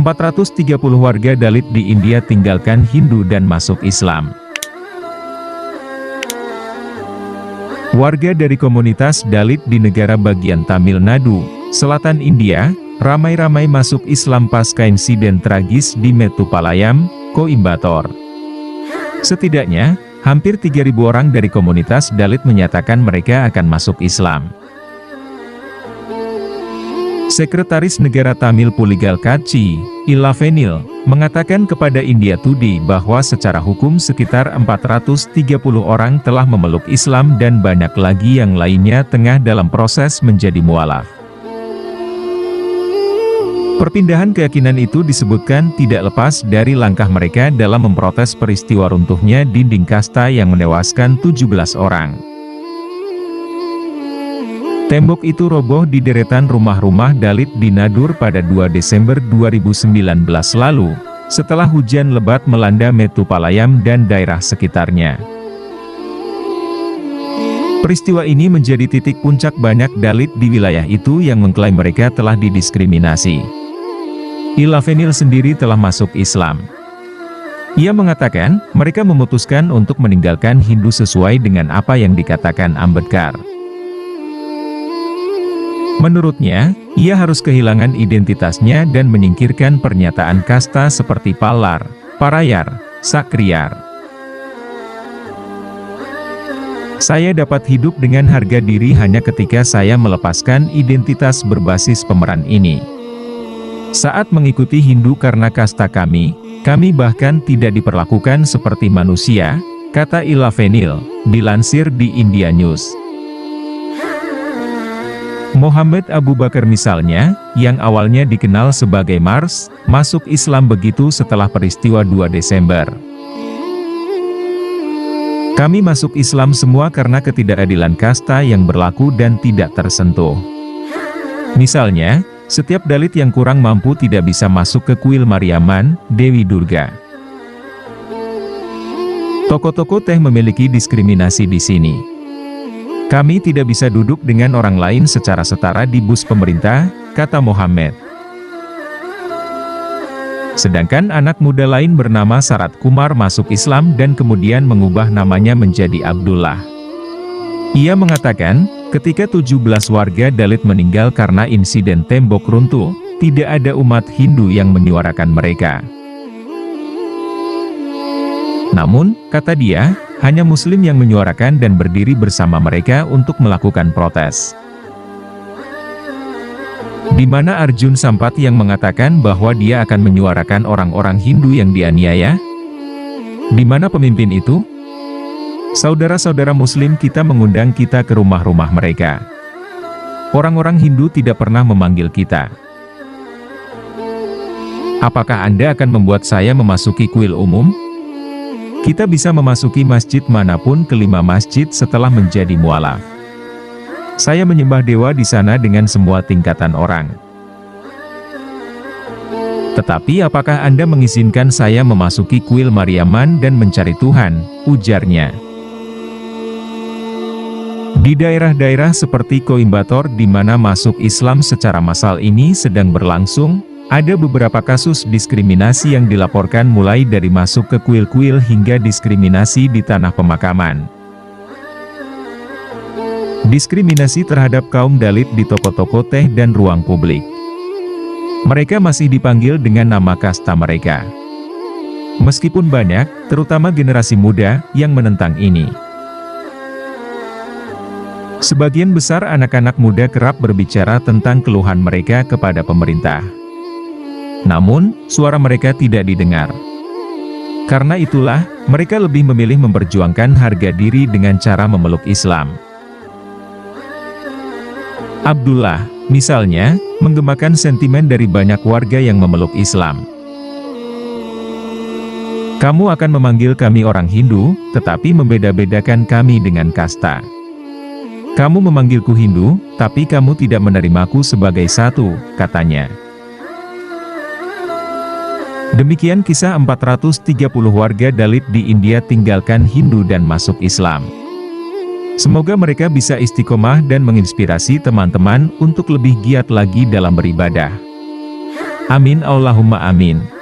430 warga Dalit di India tinggalkan Hindu dan masuk Islam. Warga dari komunitas Dalit di negara bagian Tamil Nadu, selatan India, ramai-ramai masuk Islam pasca insiden tragis di Mettupalayam, Coimbatore. Setidaknya, hampir 3.000 orang dari komunitas Dalit menyatakan mereka akan masuk Islam. Sekretaris Negara Tamil Puligal Katchi, Ilavenil, mengatakan kepada India Today bahwa secara hukum sekitar 430 orang telah memeluk Islam dan banyak lagi yang lainnya tengah dalam proses menjadi mualaf. Perpindahan keyakinan itu disebutkan tidak lepas dari langkah mereka dalam memprotes peristiwa runtuhnya dinding kasta yang menewaskan 17 orang. Tembok itu roboh di deretan rumah-rumah Dalit di Nadur pada 2 Desember 2019 lalu, setelah hujan lebat melanda Mettupalayam dan daerah sekitarnya. Peristiwa ini menjadi titik puncak banyak Dalit di wilayah itu yang mengklaim mereka telah didiskriminasi. Ilavenil sendiri telah masuk Islam. Ia mengatakan, mereka memutuskan untuk meninggalkan Hindu sesuai dengan apa yang dikatakan Ambedkar. Menurutnya, ia harus kehilangan identitasnya dan menyingkirkan pernyataan kasta seperti Palar, Parayar, Sakriyar. Saya dapat hidup dengan harga diri hanya ketika saya melepaskan identitas berbasis pemeran ini. Saat mengikuti Hindu karena kasta kami bahkan tidak diperlakukan seperti manusia, kata Ilavenil, dilansir di India News. Muhammad Abu Bakar misalnya, yang awalnya dikenal sebagai Mars, masuk Islam begitu setelah peristiwa 2 Desember. Kami masuk Islam semua karena ketidakadilan kasta yang berlaku dan tidak tersentuh. Misalnya, setiap Dalit yang kurang mampu tidak bisa masuk ke kuil Mariamman, Dewi Durga. Toko-toko teh memiliki diskriminasi di sini. Kami tidak bisa duduk dengan orang lain secara setara di bus pemerintah, kata Muhammad. Sedangkan anak muda lain bernama Sarat Kumar masuk Islam dan kemudian mengubah namanya menjadi Abdullah. Ia mengatakan, ketika 17 warga Dalit meninggal karena insiden tembok runtuh, tidak ada umat Hindu yang menyuarakan mereka. Namun, kata dia, hanya Muslim yang menyuarakan dan berdiri bersama mereka untuk melakukan protes. Di mana Arjun Sampat yang mengatakan bahwa dia akan menyuarakan orang-orang Hindu yang dianiaya? Di mana pemimpin itu? Saudara-saudara Muslim kita mengundang kita ke rumah-rumah mereka. Orang-orang Hindu tidak pernah memanggil kita. Apakah Anda akan membuat saya memasuki kuil umum? Kita bisa memasuki masjid manapun kelima masjid setelah menjadi mualaf. Saya menyembah dewa di sana dengan semua tingkatan orang. Tetapi apakah Anda mengizinkan saya memasuki kuil Mariamman dan mencari Tuhan, ujarnya. Di daerah-daerah seperti Coimbatore di mana masuk Islam secara massal ini sedang berlangsung, ada beberapa kasus diskriminasi yang dilaporkan mulai dari masuk ke kuil-kuil hingga diskriminasi di tanah pemakaman. Diskriminasi terhadap kaum Dalit di toko-toko teh dan ruang publik. Mereka masih dipanggil dengan nama kasta mereka. Meskipun banyak, terutama generasi muda, yang menentang ini. Sebagian besar anak-anak muda kerap berbicara tentang keluhan mereka kepada pemerintah. Namun, suara mereka tidak didengar. Karena itulah, mereka lebih memilih memperjuangkan harga diri dengan cara memeluk Islam. Abdullah, misalnya, menggemakan sentimen dari banyak warga yang memeluk Islam. Kamu akan memanggil kami orang Hindu, tetapi membeda-bedakan kami dengan kasta. Kamu memanggilku Hindu, tapi kamu tidak menerimaku sebagai satu, katanya. Demikian kisah 430 warga Dalit di India tinggalkan Hindu dan masuk Islam. Semoga mereka bisa istiqomah dan menginspirasi teman-teman untuk lebih giat lagi dalam beribadah. Amin Allahumma amin.